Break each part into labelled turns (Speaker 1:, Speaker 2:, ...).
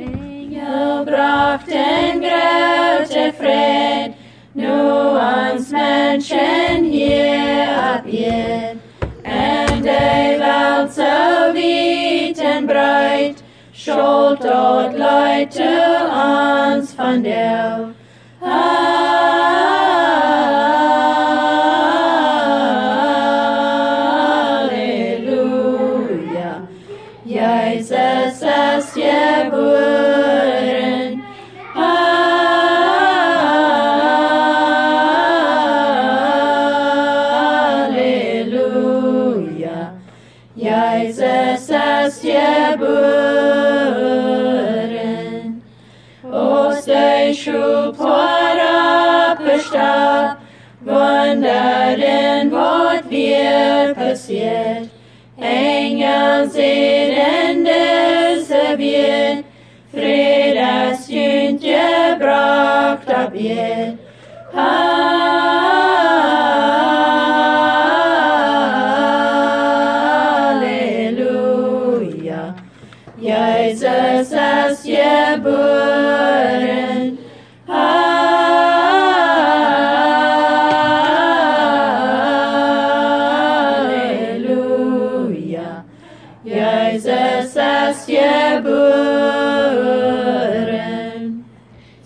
Speaker 1: Engel brachten Grote Freud, nu ons Menschen hier ab ihr. En de Welt so weit en breit, schuld tot Leute ons van jou. Halleluja, Jesus is geboren. Halleluja, Jesus is geboren. Aus der Schubladen bestaat, wonderen wat weer passiert. Engel sehen diese Welt, Friedes Jünd gebracht ab ihr. Halleluja, Jesus ist geboren. Halleluja, Jesus ist geboren.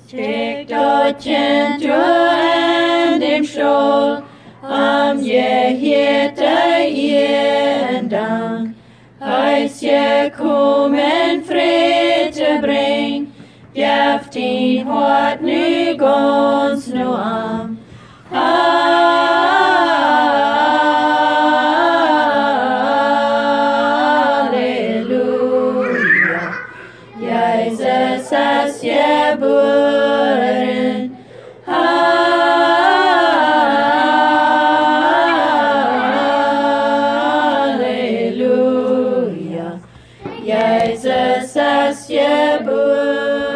Speaker 1: Steck dort Kind in dem Stall, am gehirte ihren Dank. Als gekommen Friede bringt, geeft ihn Hort nu ganz nu am. Halleluja, Jesus ist geboren. Halleluja, Jesus ist geboren.